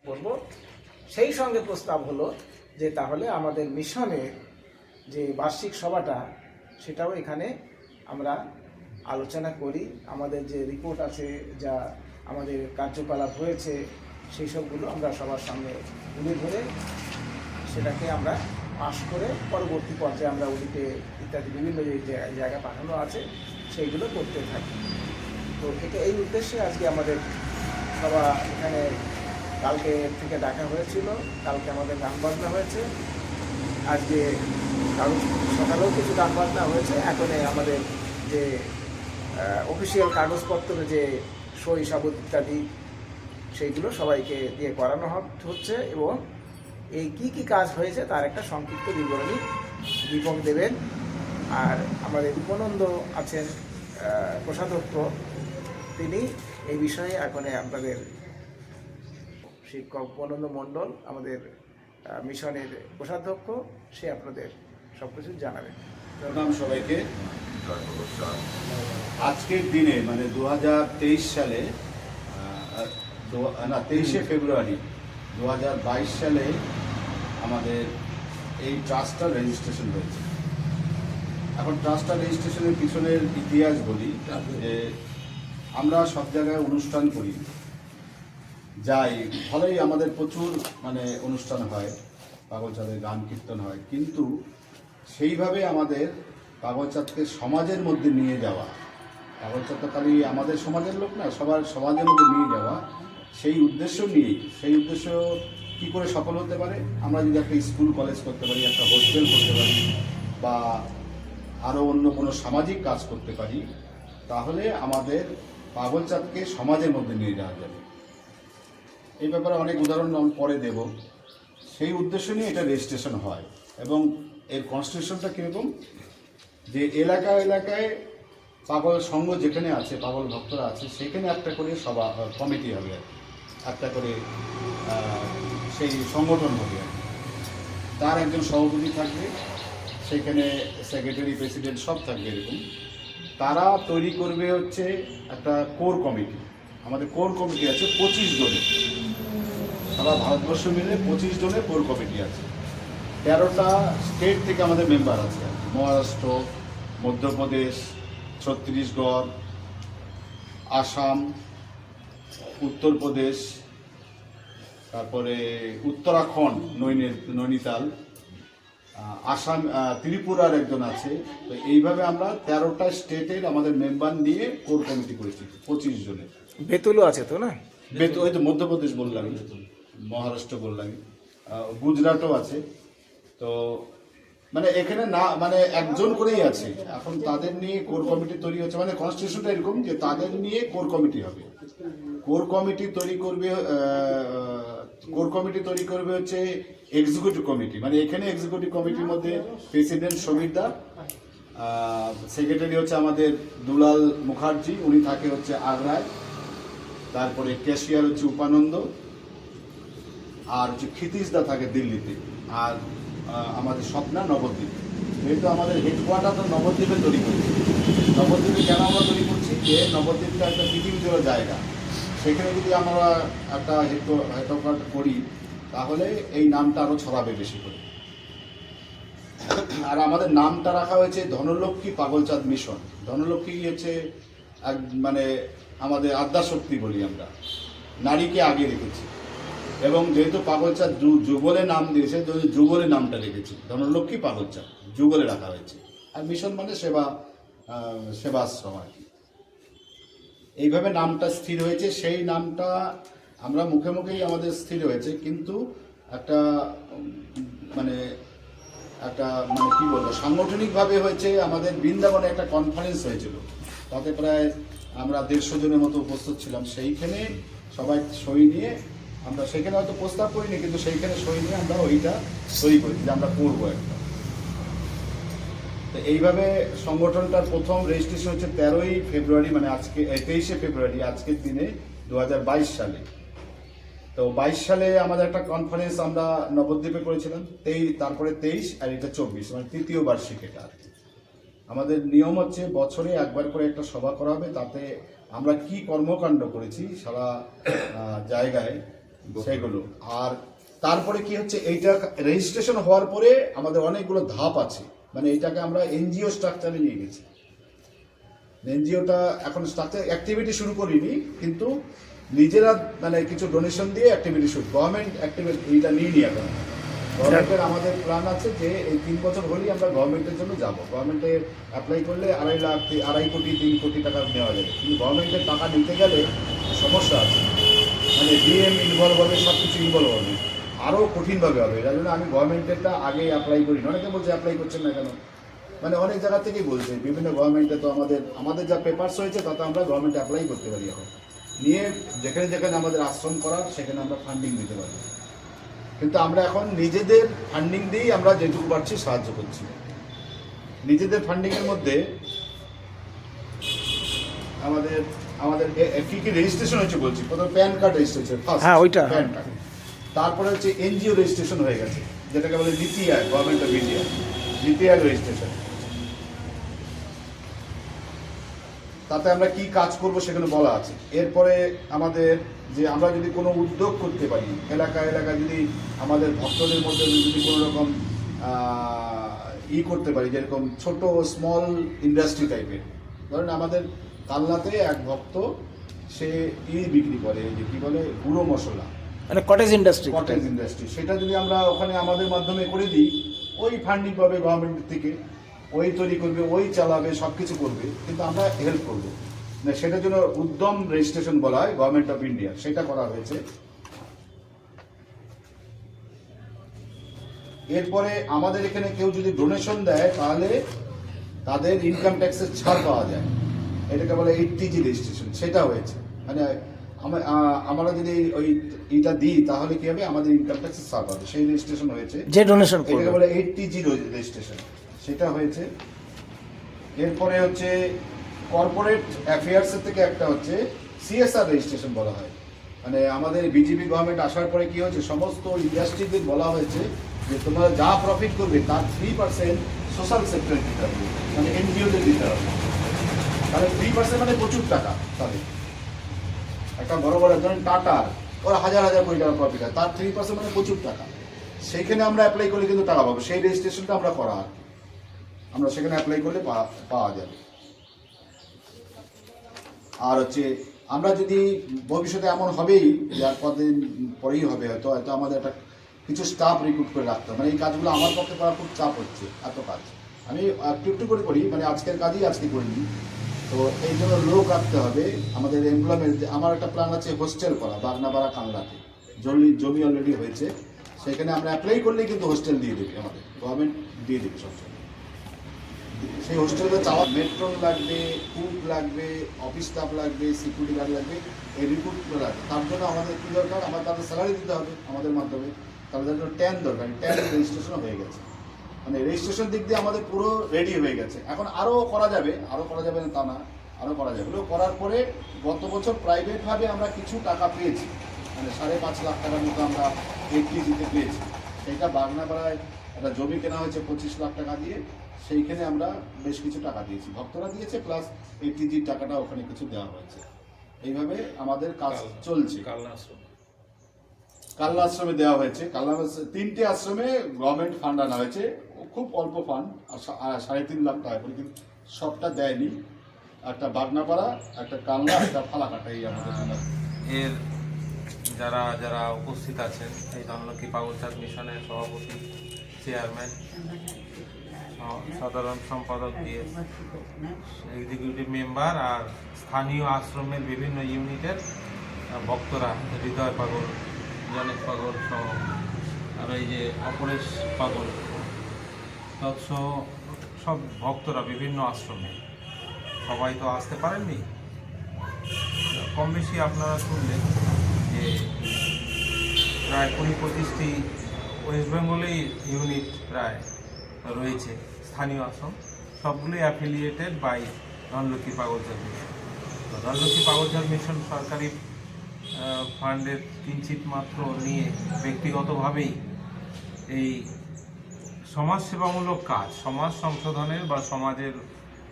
করব। সেই সঙ্গে প্রস্তাব হলো যে তাহলে আমাদের মিশনের যে বার্ষিক সভাটা সেটাও এখানে আমরা আলোচনা করি। আমাদের যে রিপোর্ট আছে, যা আমাদের কার্যকলাপ হয়েছে, সেই সবগুলো আমরা সবার সামনে তুলে ধরে সেটাকে আমরা পাশ করে পরবর্তী পর্যায়ে আমরা ওদিকে ইত্যাদি বিভিন্ন যে জায়গা পাঠানো আছে সেইগুলো করতে থাকি। তো এই উদ্দেশ্যে আজকে আমাদের সভা এখানে কালকে থেকে ডাকা হয়েছিল। কালকে আমাদের গান বাজনা হয়েছে, আজকে সকালেও কিছু গান বাজনা হয়েছে। এখন আমাদের যে অফিসিয়াল কাগজপত্র যে সই সাবুত ইত্যাদি সেইগুলো সবাইকে দিয়ে করানো হচ্ছে এবং এই কি কাজ হয়েছে তার একটা সংক্ষিপ্ত বিবরণী দীপক দেবেন। আর আমাদের উপনন্দ আছেন কোষাধ্যক্ষ, তিনি এই বিষয়ে এখন আপনাদের শিক্ষক উপনন্দ মণ্ডল আমাদের মিশনের কোষাধ্যক্ষ, সে আপনাদের সব কিছু জানাবেন। প্রণাম সবাইকে। আজকের দিনে মানে 2023 সালে 23শে ফেব্রুয়ারি 2022 সালে আমাদের এই ট্রাস্টটা রেজিস্ট্রেশন হয়েছে। এখন ট্রাস্টটা রেজিস্ট্রেশনের পিছনের ইতিহাস বলি যে আমরা সব জায়গায় অনুষ্ঠান করি, যাই ফলেই আমাদের প্রচুর অনুষ্ঠান হয়, পাগলচাঁদের গান কীর্তন হয়, কিন্তু সেইভাবে আমাদের পাগলচাঁদকে সমাজের মধ্যে নিয়ে যাওয়া, পাগলচাঁদ তো খালি আমাদের সমাজের লোক না, সবার সমাজের মধ্যে নিয়ে যাওয়া, সেই উদ্দেশ্য নিয়েই, সেই উদ্দেশ্য কী করে সফল হতে পারে, আমরা যদি একটা স্কুল কলেজ করতে পারি, একটা হোস্টেল করতে পারি, বা আরও অন্য কোনো সামাজিক কাজ করতে পারি, তাহলে আমাদের পাগলচাঁদকে সমাজের মধ্যে নিয়ে যাওয়া যাবে। এই ব্যাপারে অনেক উদাহরণ আমি পরে দেব। সেই উদ্দেশ্য নিয়ে এটা রেজিস্ট্রেশন হয় এবং এর কনস্টিটিউশনটা কীরকম যে এলাকায় পাগল সংঘ যেখানে আছে, পাগল ভক্তরা আছে, সেখানে একটা করে সভা কমিটি হবে, একটা করে সেই সংগঠন হবে, তার একজন সভাপতি থাকবে, সেখানে সেক্রেটারি প্রেসিডেন্ট সব থাকবে এরকম। তারা তৈরি করবে হচ্ছে একটা কোর কমিটি। আমাদের কোর কমিটি আছে 25 জনের, সারা ভারতবর্ষ মিলে 25 জনের কোর কমিটি আছে। 13টা স্টেট থেকে আমাদের মেম্বার আছে, মহারাষ্ট্র, মধ্যপ্রদেশ, ছত্তিশগড়, আসাম, উত্তরপ্রদেশ, তারপরে উত্তরাখণ্ড, নৈনিতাল, আসাম, ত্রিপুরার একজন আছে। তো এইভাবে আমরা 13টা স্টেটের আমাদের মেম্বার নিয়ে কোর কমিটি করেছি 25 জনের। বেতুলও আছে তো না? ওই তো মধ্যপ্রদেশ বললাম, মহারাষ্ট্র বললাম, গুজরাটও আছে। তো এখানে না একজন করেই আছে। এখন তাদের নিয়ে কোর কমিটি তৈরি হচ্ছে, কনস্টিটিউশনটা এরকম যে তাদের নিয়ে কোর কমিটি হবে। কোর কমিটি তৈরি করবে হচ্ছে এক্সিকিউটিভ কমিটি। এখানে এক্সিকিউটিভ কমিটির মধ্যে প্রেসিডেন্ট সমিতা, সেক্রেটারি হচ্ছে আমাদের দুলাল মুখার্জি, উনি থাকে হচ্ছে আগ্রায়, তারপরে ক্যাশিয়ার হচ্ছে উপানন্দ, আর হচ্ছে ক্ষিতিশদা থাকে দিল্লিতে, আর আমাদের স্বপ্না নবদ্বীপ। যেহেতু আমাদের হেডকোয়ার্টার তো নবদ্বীপে তৈরি করছি। নবদ্বীপে কেন আমরা তৈরি করছি যে নবদ্বীপটা একটা পৃথিবীজোড়া জায়গা, সেখানে যদি আমরা একটা হেডকোয়ার্টার করি তাহলে এই নামটা আরও ছড়াবে বেশি করে। আর আমাদের নামটা রাখা হয়েছে ধনলক্ষ্মী পাগলচাঁদ মিশন। ধনলক্ষ্মী হচ্ছে আমাদের আদ্যাশক্তি বলি আমরা, নারীকে আগে রেখেছি। এবং যেহেতু পাগলচাঁদ যুগলে নাম দিয়েছে, যুগলে নামটা রেখেছি, ধনলক্ষ্মী পাগলচাঁদ যুগলে রাখা হয়েছে। আর মিশন সেবাশ্রম আর কি। এইভাবে নামটা স্থির হয়েছে। সেই নামটা আমরা মুখে মুখেই আমাদের স্থির হয়েছে, কিন্তু একটা কি বলবো, সাংগঠনিকভাবে হয়েছে। আমাদের বৃন্দাবনে একটা কনফারেন্স হয়েছিল, তাতে প্রায় আমরা 150 জনের মতো উপস্থিত ছিলাম। সেইখানে সবাই সই নিয়ে আমরা, সেখানে হয়তো প্রস্তাব করিনি, কিন্তু সেইখানে সই নিয়ে আমরা ওইটা তৈরি করেছি যে আমরা করবো একটা। তো এইভাবে সংগঠনটার প্রথম রেজিস্ট্রেশন হচ্ছে 13ই ফেব্রুয়ারি, আজকে 23শে ফেব্রুয়ারি, আজকের দিনে 2022 সালে। তো 22 সালে আমাদের একটা কনফারেন্স আমরা নবদ্বীপে করেছিলাম, তারপরে 23 আর এটা 24, তৃতীয় বার্ষিক এটা। আমাদের নিয়ম হচ্ছে বছরে একবার করে একটা সভা করা হবে, তাতে আমরা কি কর্মকাণ্ড করেছি সারা জায়গায় সেগুলো। আর তারপরে কি হচ্ছে, এইটা রেজিস্ট্রেশন হওয়ার পরে আমাদের অনেকগুলো ধাপ আছে, মানে এটাকে আমরা এনজিও স্ট্রাকচারে নিয়ে গেছি। এনজিওটা এখন স্ট্রাকচার অ্যাক্টিভিটি শুরু করিনি, কিন্তু নিজেরা মানে কিছু ডোনেশন দিয়ে অ্যাক্টিভিটি শুরু, গভর্নমেন্ট অ্যাক্টিভিটি এইটা নিইনি এখন। গভর্নমেন্টের আমাদের প্ল্যান আছে যে এই 3 বছর হলেই আমরা গভর্নমেন্টের জন্য যাব। গভর্নমেন্টে অ্যাপ্লাই করলে 2.5 কোটি 3 কোটি টাকা নেওয়া যাবে, কিন্তু গভর্নমেন্টের টাকা নিতে গেলে সমস্যা আছে, মানে ডিএম ইনভলভ হবে, সব কিছু ইনভলভ হবে, আরও কঠিনভাবে হবে। যার জন্য আমি গভর্নমেন্টেরটা আগে অ্যাপ্লাই করি না। অনেকে বলছে অ্যাপ্লাই করছেন না কেন, মানে অনেক জায়গা থেকেই বলছে, বিভিন্ন গভর্নমেন্টে তো আমাদের যা পেপারস হয়েছে তাতে আমরা গভর্নমেন্টে অ্যাপ্লাই করতে পারি এখন, নিয়ে যেখানে যেখানে আমাদের আশ্রম করার সেখানে আমরা ফান্ডিং দিতে পারি। কিন্তু আমরা এখন নিজেদের ফান্ডিং দিয়েই আমরা যেটুকু পারছি সাহায্য করছি। নিজেদের ফান্ডিংয়ের মধ্যে আমাদের আমাদের কি কি রেজিস্ট্রেশন হয়েছে বলছি। প্রথমে প্যান কার্ড রেজিস্ট্রেশন, হ্যাঁ, ওইটা। Pan card. তারপরে হচ্ছে এনজিও রেজিস্ট্রেশন হয়ে গেছে, যেটাকে বলে নীতি আয়োগ, গভর্নমেন্ট অফ ইন্ডিয়া, নীতি আয়োগ রেজিস্ট্রেশন। তাতে আমরা কি কাজ করব সেখানে বলা আছে। এরপরে আমাদের যে আমরা যদি কোনো উদ্যোগ করতে পারি, এলাকায় যদি আমাদের ভক্তদের মধ্যে যদি কোনো রকম করতে পারি, যেরকম ছোট স্মল ইন্ডাস্ট্রি টাইপের। ধরেন আমাদের কালনাতে এক ভক্ত, সে বিক্রি করে, যে কি বলে গুঁড়ো মশলা, মানে কটেজ ইন্ডাস্ট্রি। সেটা যদি আমরা ওখানে আমাদের মাধ্যমে করে দিই, ওই ফান্ডিং পাবে গভর্নমেন্ট থেকে, ওই তৈরি করবে, ওই চালাবে, সব কিছু করবে, কিন্তু আমরা হেল্প করবো না। সেটার জন্য উদ্যম রেজিস্ট্রেশন বলা হয়, গভর্নমেন্ট অফ ইন্ডিয়া, সেটা করা হয়েছে। এরপরে আমাদের এখানে কেউ যদি ডোনেশন দেয়, তাহলে তাদের ইনকাম ট্যাক্সের ছাড় পাওয়া যায়, এটাকে বলে 80G রেজিস্ট্রেশন, সেটা হয়েছে। মানে আমরা যদি ওই এটা দিই তাহলে কি হবে, আমাদের ইনকাম ট্যাক্সের ছাড় পাবে, সেই রেজিস্ট্রেশন হয়েছে, যে ডোনেশন এটাকে বলে 80G রেজিস্ট্রেশন, সেটা হয়েছে। এরপরে হচ্ছে কর্পোরেট অ্যাফেয়ার্সের থেকে একটা হচ্ছে CSR রেজিস্ট্রেশন বলা হয়। মানে আমাদের বিজেপি গভর্নমেন্ট আসার পরে কি হয়েছে, সমস্ত ইন্ডাস্ট্রিদের বলা হয়েছে যে তোমরা যা প্রফিট করবে তার 3% সোশ্যাল সেক্টরে দিতে হবে, মানে এনজিওদের দিতে হবে। তাহলে 3% মানে প্রচুর টাকা। তাহলে একটা বড় বড় ধরেন টাটার, ওরা হাজার হাজার কোটি টাকা প্রফিট হয়, তার 3% মানে প্রচুর টাকা। সেইখানে আমরা অ্যাপ্লাই করলে কিন্তু টাকা পাবো, সেই রেজিস্ট্রেশনটা আমরা করা, আমরা সেখানে অ্যাপ্লাই করলে পাওয়া যাবে। আর হচ্ছে আমরা যদি ভবিষ্যতে এমন হবেই, যার কদিন পরেই হবে, হয়তো আমাদের একটা কিছু স্টাফ রিক্রুট করে রাখতে হবে। মানে এই কাজগুলো আমার পক্ষে করা খুব চাপ হচ্ছে, এত কাজ আমি একটু করে করি, মানে আজকের কাজই আজকে করিনি, তো এই জন্য লোক রাখতে হবে আমাদের এমপ্লয়মেন্ট। আমার একটা প্ল্যান আছে হোস্টেল করা, বাগনাপাড়া কালনাতে জমি অলরেডি হয়েছে, সেখানে আমরা অ্যাপ্লাই করলেই কিন্তু হোস্টেল দিয়ে দেবে, আমাদের গভর্নমেন্ট দিয়ে দেবে সবসময়। সেই হোস্টেলে চাওয়া মেট্রন লাগবে, কুক লাগবে, অফিস স্টাফ লাগবে, সিকিউরিটি গার্ড লাগবে, এই রিক্রুট লাগবে। তার জন্য আমাদের কী দরকার, আমার তাদের স্যালারি দিতে হবে আমাদের মাধ্যমে, তাদের জন্য ট্যান দরকার, ট্যান রেজিস্ট্রেশনও হয়ে গেছে। মানে রেজিস্ট্রেশন দিক দিয়ে আমাদের পুরো রেডি হয়ে গেছে। এখন আরও করা যাবে না তা না, আরও করা যাবে। ওগুলো করার পরে গত বছর প্রাইভেটভাবে আমরা কিছু টাকা পেয়েছি, মানে 5.5 লাখ টাকার মতো আমরা 80Gতে পেয়েছি। সেইটা বাগনাপাড়ায় একটা জমি কেনা হয়েছে 25 লাখ টাকা দিয়ে, সেইখানে আমরা বেশ কিছু টাকা দিয়েছি, ভক্তরা দিয়েছে, প্লাস 80Gর টাকাটা ওখানে কিছু দেওয়া হয়েছে। এইভাবে আমাদের কাজ চলছে। কালনা আশ্রমে দেওয়া হয়েছে, কালনা 3টে আশ্রমে গভর্নমেন্ট ফান্ড আনা হয়েছে, খুব অল্প ফান্ড, 3.5 লাখ টাকা করে, কিন্তু সবটা দেয়নি। একটা বাগনাপাড়া, একটা কালনা, একটা ফালাকাটা, এই আমাদের এর যারা যারা উপস্থিত আছেন, এই ধনলক্ষ্মী পাগলচাঁদ মিশনের সভাপতি, চেয়ারম্যান, সাধারণ সম্পাদক দিয়ে এক্সিকিউটিভ মেম্বার, আর স্থানীয় আশ্রমের বিভিন্ন ইউনিটের ভক্তরা, হৃদয় পাগল, জনেশ পাগল সহ, আর এই যে অপরেশ পাগল তৎসহ সব ভক্তরা বিভিন্ন আশ্রমে, সবাই তো আসতে পারেননি। কম বেশি আপনারা শুনলেন যে প্রায় 20-25টি ওয়েস্ট বেঙ্গলেই ইউনিট প্রায় রয়েছে, স্থানীয় আশ্রম, সবগুলোই affiliated by Dhanlaxmi Paglachand mission. তো ধনলক্ষ্মী পাগলচাঁদ মিশন সরকারি ফান্ডের কিঞ্চিত মাত্র নিয়ে ব্যক্তিগতভাবেই এই সমাজসেবামূলক কাজ, সমাজ সংশোধনের বা সমাজের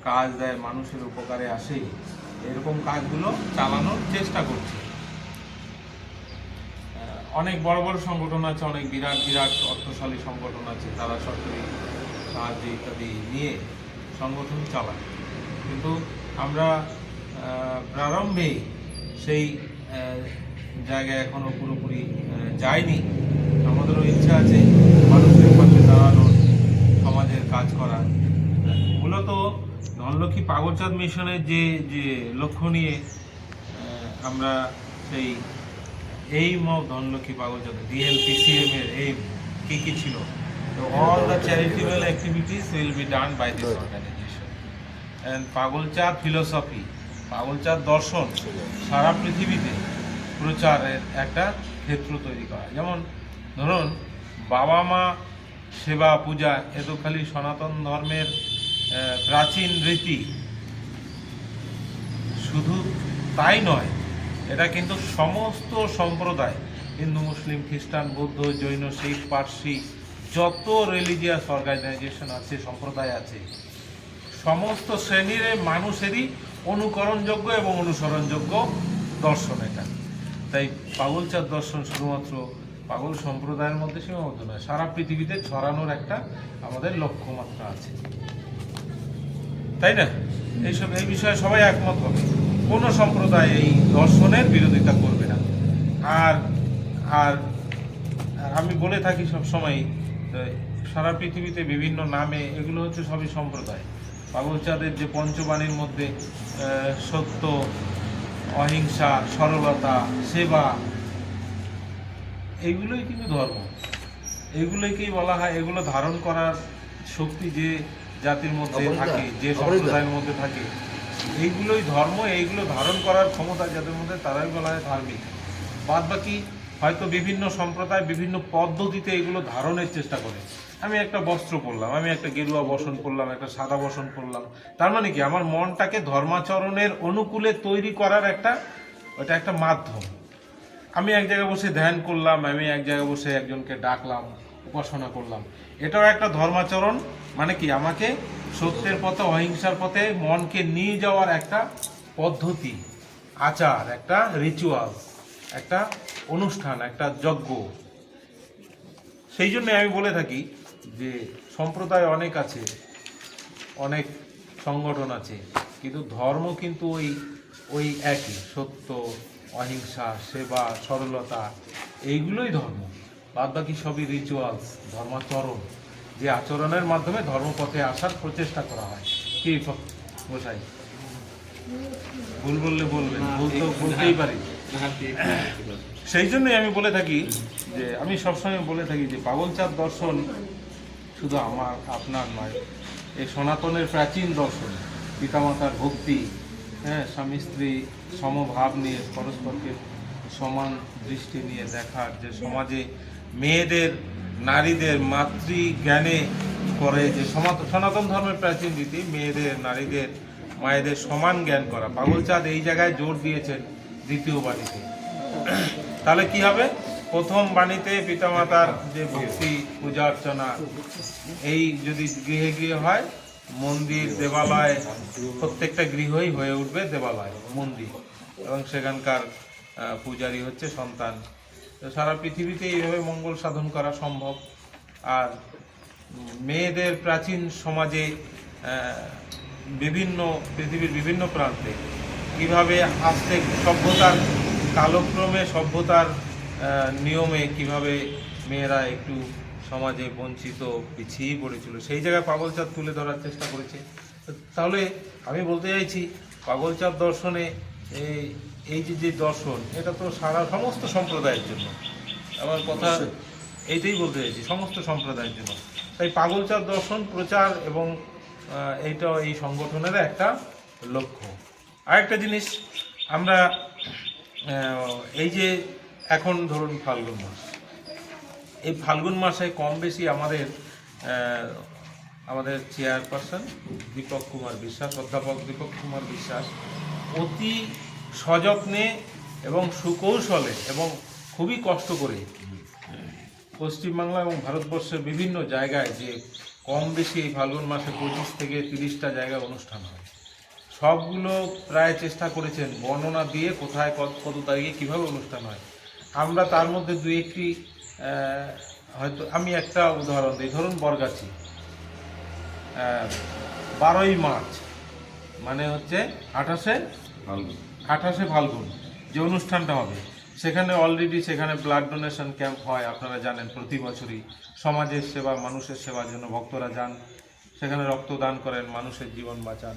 কাজ দেয়, মানুষের উপকারে আসে, এরকম কাজগুলো চালানোর চেষ্টা করছে। অনেক বড় বড় সংগঠন আছে, অনেক বিরাট বিরাট অর্থশালী সংগঠন আছে, তারা সরকারি সাহায্য ইত্যাদি নিয়ে সংগঠন চালায়। কিন্তু আমরা প্রারম্ভে সেই জায়গায় এখনো পুরোপুরি যায়নি। আমাদেরও ইচ্ছা আছে মানুষের পাশে দাঁড়ানোর, সমাজের কাজ করার। মূলত ধনলক্ষ্মী পাগলচাঁদ মিশনের যে লক্ষ্য নিয়ে আমরা সেই aim of Dhanalakshmi Paglachand DLPCM এর এইম কি ছিল, তো all the charitable activities will be done by this organisation and Paglachand philosophy, Paglachand দর্শন সারা পৃথিবীতে প্রচারের একটা ক্ষেত্র তৈরি করা। যেমন ধরুন বাবা মা সেবা পূজা, এ তো খালি সনাতন ধর্মের প্রাচীন রীতি, শুধু তাই নয়, এটা কিন্তু সমস্ত সম্প্রদায়, হিন্দু মুসলিম খ্রিস্টান বৌদ্ধ জৈন শিখ পার্সি যত রিলিজিয়াস অর্গানাইজেশন আছে, সম্প্রদায় আছে, সমস্ত শ্রেণীর মানুষেরই অনুকরণযোগ্য এবং অনুসরণযোগ্য দর্শন এটা। তাই পাগলচাঁদ দর্শন শুধুমাত্র পাগল সম্প্রদায়ের মধ্যে সীমাবদ্ধ নয়, সারা পৃথিবীতে ছড়ানোর একটা আমাদের লক্ষ্যমাত্রা আছে, তাই না? এই বিষয়ে সবাই একমত হবে, কোনো সম্প্রদায় এই দর্শনের বিরোধিতা করবে না। আর আর আমি বলে থাকি সবসময়, সারা পৃথিবীতে বিভিন্ন নামে এগুলো হচ্ছে সবই সম্প্রদায়। পাগলচাঁদের যে পঞ্চবাণীর মধ্যে সত্য, অহিংসা, সরলতা, সেবা, এইগুলোই কিন্তু ধর্ম, এইগুলোকেই বলা হয়। এগুলো ধারণ করার শক্তি যে জাতির মধ্যে থাকে, যে সম্প্রদায়ের মধ্যে থাকে, এইগুলোই ধর্ম। এইগুলো ধারণ করার ক্ষমতা যাদের মধ্যে, তারাই বলা হয় ধার্মিক। বাদ বাকি হয়তো বিভিন্ন সম্প্রদায় বিভিন্ন পদ্ধতিতে এগুলো ধারণের চেষ্টা করে। আমি একটা বস্ত্র পরলাম, আমি একটা গেরুয়া বসন পরলাম, একটা সাদা বসন পরলাম, তার মানে কি আমার মনটাকে ধর্মাচরণের অনুকূলে তৈরি করার ওটা একটা মাধ্যম। আমি এক জায়গায় বসে ধ্যান করলাম, আমি এক জায়গায় বসে একজনকে ডাকলাম, উপাসনা করলাম, এটাও একটা ধর্মাচরণ। মানে কি আমাকে সত্যের পথে, অহিংসার পথে মনকে নিয়ে যাওয়ার একটা পদ্ধতি, আচার, একটা রিচুয়াল, একটা অনুষ্ঠান, একটা যজ্ঞ। সেই জন্য আমি বলে থাকি যে সম্প্রদায় অনেক আছে, অনেক সংগঠন আছে, কিন্তু ধর্ম কিন্তু ওই একই, সত্য, অহিংসা, সেবা, সরলতা, এইগুলোই ধর্ম। বাদ বাকি সবই রিচুয়ালস, ধর্মাচরণ, যে আচরণের মাধ্যমে ধর্মপথে আসার প্রচেষ্টা করা হয়। কি গোসাই ভুল বললে বলবেন, ভুল তো বলতেই পারি। সেই জন্যই আমি বলে থাকি যে, আমি সবসময় বলে থাকি যে পাগলচাঁদ দর্শন শুধু আমার আপনার নয়, এই সনাতনের প্রাচীন দর্শন, পিতামাতার ভক্তি, হ্যাঁ, স্বামী স্ত্রী সমভাব নিয়ে, পরস্পরকে সমান দৃষ্টি নিয়ে দেখার, যে সমাজে মেয়েদের, নারীদের মাতৃজ্ঞানে করে, যে সনাতন ধর্মের প্রাচীন রীতি, মেয়েদের, নারীদের, মায়েদের সমান জ্ঞান করা। পাগলচাঁদ এই জায়গায় জোর দিয়েছেন দ্বিতীয় বাণীতে। তাহলে কি হবে? প্রথম বাণীতে পিতামাতার যে ভক্তি, পূজা অর্চনা, এই যদি গৃহে গৃহে হয়, মন্দির, দেবালয়, প্রত্যেকটা গৃহই হয়ে উঠবে দেবালয়, মন্দির, এবং সেখানকার পূজারী হচ্ছে সন্তান। তো সারা পৃথিবীতে এইভাবে মঙ্গল সাধন করা সম্ভব। আর মেয়েদের প্রাচীন সমাজে পৃথিবীর বিভিন্ন প্রান্তে কিভাবে আস্তে সভ্যতার কালক্রমে, সভ্যতার নিয়মে কিভাবে মেয়েরা একটু সমাজে বঞ্চিত, পিছিয়ে পড়েছিল, সেই জায়গায় পাগলচাঁদ তুলে ধরার চেষ্টা করেছে। তাহলে আমি বলতে চাইছি, পাগলচাঁদ দর্শনে এই যে দর্শন, এটা তো সমস্ত সম্প্রদায়ের জন্য। আমার কথা এইটাই বলতে চাইছি, সমস্ত সম্প্রদায়ের জন্য। তাই পাগলচাঁদ দর্শন প্রচার এবং এইটা এই সংগঠনের একটা লক্ষ্য। আরেকটা জিনিস, আমরা এই যে এখন ধরুন ফাল্গুন মাস, এই ফাল্গুন মাসে কম বেশি আমাদের চেয়ারপারসন দীপক কুমার বিশ্বাস, অধ্যাপক দীপক কুমার বিশ্বাস অতি সযত্নে এবং সুকৌশলে এবং খুবই কষ্ট করে পশ্চিমবাংলা এবং ভারতবর্ষের বিভিন্ন জায়গায়, যে কম বেশি এই ফাল্গুন মাসে 25 থেকে 30টা জায়গায় অনুষ্ঠান হয়, সবগুলো প্রায় চেষ্টা করেছেন বর্ণনা দিয়ে কোথায় কত তারিখে কীভাবে অনুষ্ঠান হয়। আমরা তার মধ্যে দুই একটি হয়তো আমি একটা উদাহরণ দিই। ধরুন বরগাছি 12ই মার্চ মানে হচ্ছে 28শে ফাল্গুন যে অনুষ্ঠানটা হবে, সেখানে অলরেডি সেখানে ব্লাড ডোনেশন ক্যাম্প হয়, আপনারা জানেন প্রতি বছরই। সমাজের সেবা, মানুষের সেবার জন্য ভক্তরা যান, সেখানে রক্তদান করেন, মানুষের জীবন বাঁচান।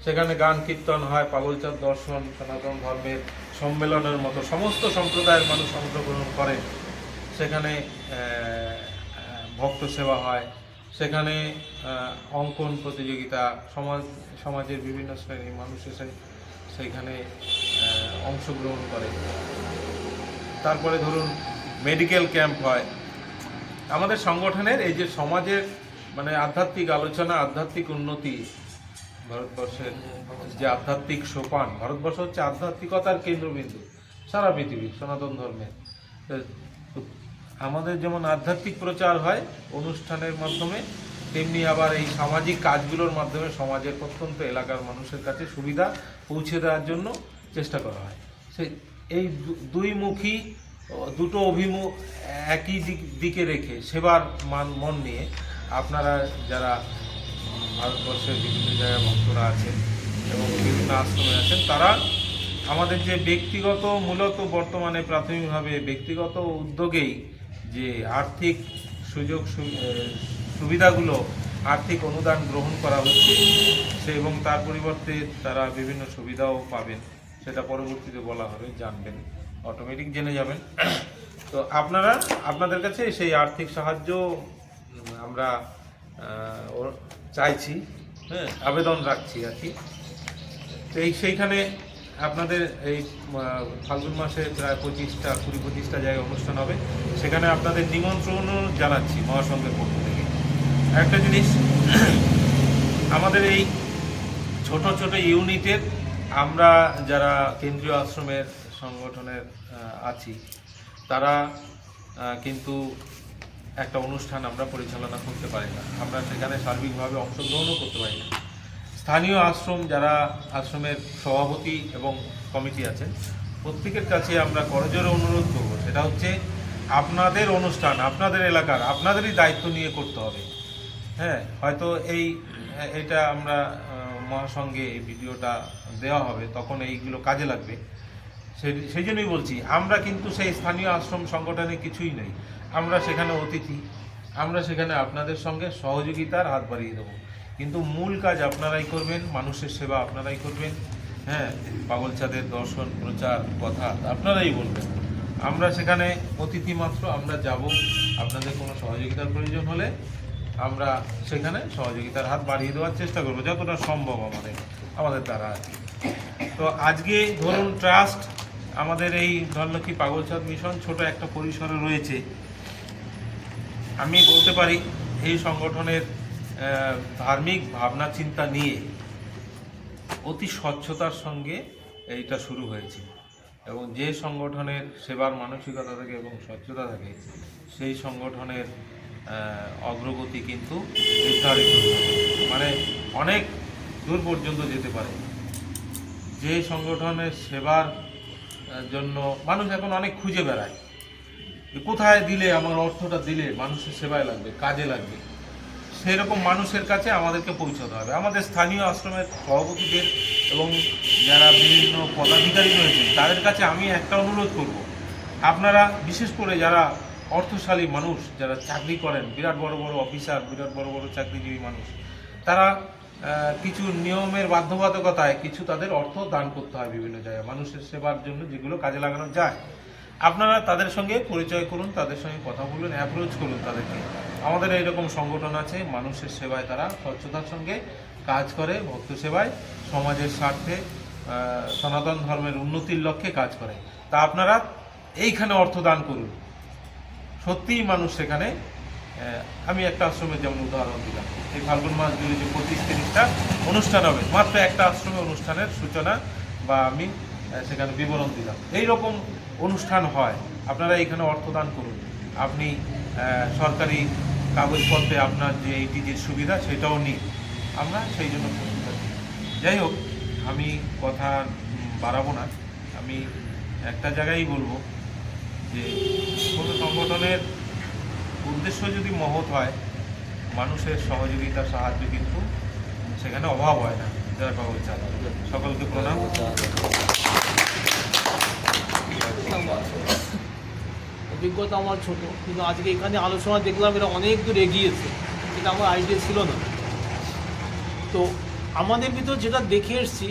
সেখানে গান কীর্তন হয়, পাগলচাঁদ দর্শন, সনাতন ধর্মের সম্মেলনের মতো সমস্ত সম্প্রদায়ের মানুষ অংশগ্রহণ করেন। সেখানে ভক্ত সেবা হয়, সেখানে অঙ্কন প্রতিযোগিতা, সমাজের বিভিন্ন শ্রেণীর মানুষ এসে সেইখানে অংশগ্রহণ করে। তারপরে ধরুন মেডিকেল ক্যাম্প হয়। আমাদের সংগঠনের এই যে সমাজের মানে আধ্যাত্মিক আলোচনা, আধ্যাত্মিক উন্নতি, ভারতবর্ষের যে আধ্যাত্মিক সোপান, ভারতবর্ষ হচ্ছে আধ্যাত্মিকতার কেন্দ্রবিন্দু সারা পৃথিবীর সনাতন ধর্মের। আমাদের যেমন আধ্যাত্মিক প্রচার হয় অনুষ্ঠানের মাধ্যমে, তেমনি আবার এই সামাজিক কাজগুলোর মাধ্যমে সমাজের প্রত্যন্ত এলাকার মানুষের কাছে সুবিধা পৌঁছে দেওয়ার জন্য চেষ্টা করা হয়। সেই এই দুইমুখী, দুটো অভিমুখ একই দিকে রেখে সেবার মন নিয়ে আপনারা যারা ভারতবর্ষের বিভিন্ন জায়গায় ভক্তরা আছেন এবং বিভিন্ন আশ্রমে আছেন, তারা আমাদের যে ব্যক্তিগত, মূলত বর্তমানে প্রাথমিকভাবে ব্যক্তিগত উদ্যোগেই যে আর্থিক সুযোগ সুবিধাগুলো, আর্থিক অনুদান গ্রহণ করা হচ্ছে এবং তার পরিবর্তে তারা বিভিন্ন সুবিধাও পাবেন, সেটা পরবর্তীতে বলা হবে, জানবেন, অটোমেটিক জেনে যাবেন। তো আপনাদের কাছে সেই আর্থিক সাহায্য আমরা চাইছি, হ্যাঁ, আবেদন রাখছি আর কি। তো সেইখানে আপনাদের এই ফাল্গুন মাসে প্রায় 20-25টা জায়গায় অনুষ্ঠান হবে। সেখানে আপনাদের নিমন্ত্রণও জানাচ্ছি মহাসংঘের পক্ষ থেকে। একটা জিনিস, আমাদের এই ছোট ছোট ইউনিটের আমরা যারা কেন্দ্রীয় আশ্রমের সংগঠনের আছি, তারা কিন্তু একটা অনুষ্ঠান আমরা পরিচালনা করতে পারি না, আমরা সেখানে সার্বিকভাবে অংশগ্রহণও করতে পারি না। স্থানীয় আশ্রম, যারা আশ্রমের সভাপতি এবং কমিটি আছেন, প্রত্যেকের কাছে আমরা করজোরে অনুরোধ করব, সেটা হচ্ছে আপনাদের অনুষ্ঠান, আপনাদের এলাকার, আপনাদেরই দায়িত্ব নিয়ে করতে হবে। হ্যাঁ, হয়তো এটা আমরা মহাসংঘে এই ভিডিওটা দেওয়া হবে, তখন এইগুলো কাজে লাগবে। সেই জন্যই বলছি, আমরা কিন্তু সেই স্থানীয় আশ্রম সংগঠনে কিছুই নেই, আমরা সেখানে অতিথি, আমরা সেখানে আপনাদের সঙ্গে সহযোগিতার হাত বাড়িয়ে দেবো, কিন্তু মূল কাজ আপনারাই করবেন, মানুষের সেবা আপনারাই করবেন। হ্যাঁ, পাগলচাঁদের দর্শন, প্রচার, কথা আপনারাই বলবেন, আমরা সেখানে অতিথি মাত্র। আমরা যাব, আপনাদের কোনো সহযোগিতার প্রয়োজন হলে আমরা সেখানে সহযোগিতার হাত বাড়িয়ে দেওয়ার চেষ্টা করবো যতটা সম্ভব আমাদের দ্বারা। তো আজকে ধরুন ট্রাস্ট, আমাদের এই ধনলক্ষ্মী পাগলচাঁদ মিশন ছোট একটা পরিসরে রয়েছে। আমি বলতে পারি এই সংগঠনের ধার্মিক ভাবনা চিন্তা নিয়ে অতি স্বচ্ছতার সঙ্গে এইটা শুরু হয়েছে, এবং যে সংগঠনের সেবার মানসিকতা থাকে এবং স্বচ্ছতা থাকে, সেই সংগঠনের অগ্রগতি কিন্তু নির্ধারিত, মানে অনেক দূর পর্যন্ত যেতে পারে। যে সংগঠনের সেবার জন্য মানুষ এখন অনেক খুঁজে বেড়ায়, কোথায় দিলে আমার অর্থটা দিলে মানুষের সেবায় লাগবে, কাজে লাগবে, সেরকম মানুষের কাছে আমাদেরকে পৌঁছাতে হবে। আমাদের স্থানীয় আশ্রমের সভাপতিদের এবং যারা বিভিন্ন পদাধিকারী রয়েছেন, তাদের কাছে আমি একটা অনুরোধ করব, আপনারা বিশেষ করে যারা অর্থশালী মানুষ, যারা চাকরি করেন, বিরাট বড় বড় অফিসার, বিরাট বড় বড় চাকরিজীবী মানুষ, তারা কিছু নিয়মের বাধ্যবাধকতায় কিছু তাদের অর্থ দান করতে হয় বিভিন্ন জায়গায় মানুষের সেবার জন্য, যেগুলো কাজে লাগানো যায়। আপনারা তাদের সঙ্গে পরিচয় করুন, তাদের সঙ্গে কথা বলুন, অ্যাপ্রোচ করুন তাদেরকে। আমাদের এইরকম সংগঠন আছে, মানুষের সেবায় তারা স্বচ্ছতার সঙ্গে কাজ করে, ভক্ত সেবায়, সমাজের স্বার্থে, সনাতন ধর্মের উন্নতির লক্ষ্যে কাজ করে। তা আপনারা এইখানে অর্থ দান করুন, সত্যিই মানুষ সেখানে। আমি একটা আশ্রমের যেমন উদাহরণ দিলাম, এই ফাল্গুন মাস জুড়ে যে 25-30টা অনুষ্ঠান হবে, মাত্র একটা আশ্রমে অনুষ্ঠানের সূচনা বা আমি সেখানে বিবরণ দিলাম। এই রকম অনুষ্ঠান হয়, আপনারা এখানে অর্থদান করুন। আপনি সরকারি কাগজপত্রে আপনার যে এইটিজির সুবিধা সেটাও নিন, আমরা সেই জন্য প্রস্তুত আছি। যাই হোক, আমি কথা বাড়াবো না, আমি একটা জায়গায় বলবো যে কোনো সংগঠনের উদ্দেশ্য যদি মহৎ হয়, মানুষের সহযোগিতা সাহায্য কিন্তু সেখানে অভাব হয় না। জয় পাগল চাঁদ। সকলকে প্রণাম। অভিজ্ঞতা আমার ছোট, কিন্তু আজকে এখানে আলোচনা দেখলাম এরা অনেক দূর এগিয়েছে, যেটা আমার আইডিয়া ছিল না। তো আমাদের ভিতর যেটা দেখে এসছি,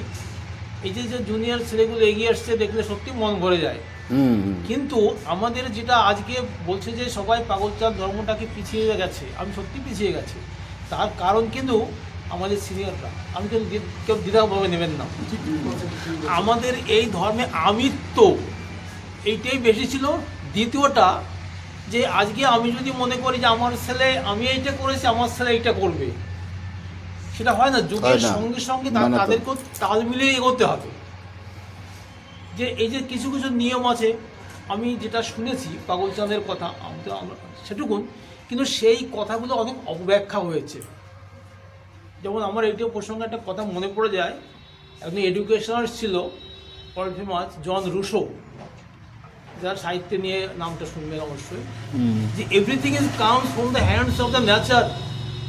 এই যে যে জুনিয়র ছেলেগুলো এগিয়ে আসছে দেখলে সত্যি মন ভরে যায়। কিন্তু আমাদের যেটা আজকে বলছে যে সবাই পাগলচাঁদ ধর্মটাকে পিছিয়ে গেছে, আমি সত্যি পিছিয়ে গেছি। তার কারণ কিন্তু আমাদের সিনিয়ররা, আমি কিন্তু কেউ দ্বিধাভাবে নেবেন না। আমাদের এই ধর্মে আমিত্ব এইটাই বেশি ছিল। দ্বিতীয়টা যে আজকে আমি যদি মনে করি যে আমার ছেলে, আমি এইটা করেছি, আমার ছেলে এইটা করবে, সেটা হয় না। যুগের সঙ্গে সঙ্গে তাদেরকেও তাল মিলিয়ে এগোতে হবে। যে এই যে কিছু কিছু নিয়ম আছে, আমি যেটা শুনেছি পাগলচাঁদের কথা, আমরা সেটুকুন, কিন্তু সেই কথাগুলো অনেক অপব্যাখ্যা হয়েছে। যেমন আমার এইটাও প্রসঙ্গে একটা কথা মনে পড়ে যায়, একজন এডুকেশনার ছিল ওয়ার্ল্ড ফেমাস জন রুশো, যার সাহিত্য নিয়ে নামটা শুনবেন অবশ্যই, যে everything is comes from the hands of the nature,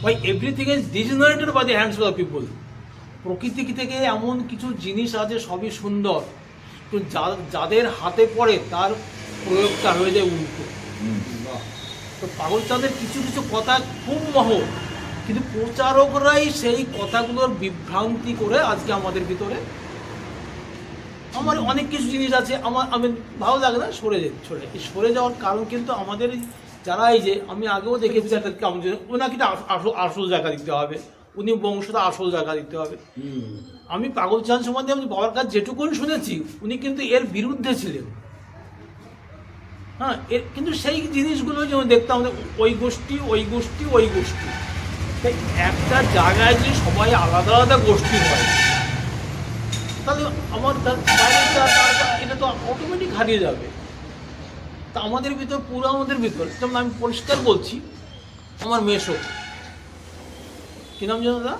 by everything is degenerated by the hands of the people. প্রকৃতি থেকে এমন কিছু জিনিস আছে সবই সুন্দর, তো যাদের হাতে পড়ে তার প্রয়োগটা হয়ে যায় উল্টো। তো পাগলচাঁদের কিছু কিছু কথা খুব মহৎ, কিন্তু প্রচারকরাই সেই কথাগুলোর বিভ্রান্তি করে আজকে আমাদের ভিতরে। আমার অনেক কিছু জিনিস আছে আমি ভালো লাগে না, সরে যাওয়ার কারণ কিন্তু আমাদের যারা, এই যে আমি আগেও দেখেছি একটা কেমন, ওনাকে আসল জায়গা দিতে হবে, উনি বংশটা আসল জায়গা দিতে হবে। আমি পাগলচাঁদ সম্বন্ধে আমি বাবার কাছে যেটুকুন শুনেছি, উনি কিন্তু এর বিরুদ্ধে ছিলেন। হ্যাঁ, কিন্তু সেই জিনিসগুলো যেমন দেখতাম, ওই গোষ্ঠী ওই গোষ্ঠী ওই গোষ্ঠী, তাই একটা জায়গায় যদি সবাই আলাদা আলাদা গোষ্ঠী হয়, তাহলে আমার এটা তো অটোমেটিক হারিয়ে যাবে। তা আমাদের ভিতর, পুরো আমাদের ভিতর, যেমন আমি পরিষ্কার বলছি, আমার মেসো, কি নাম জানো না,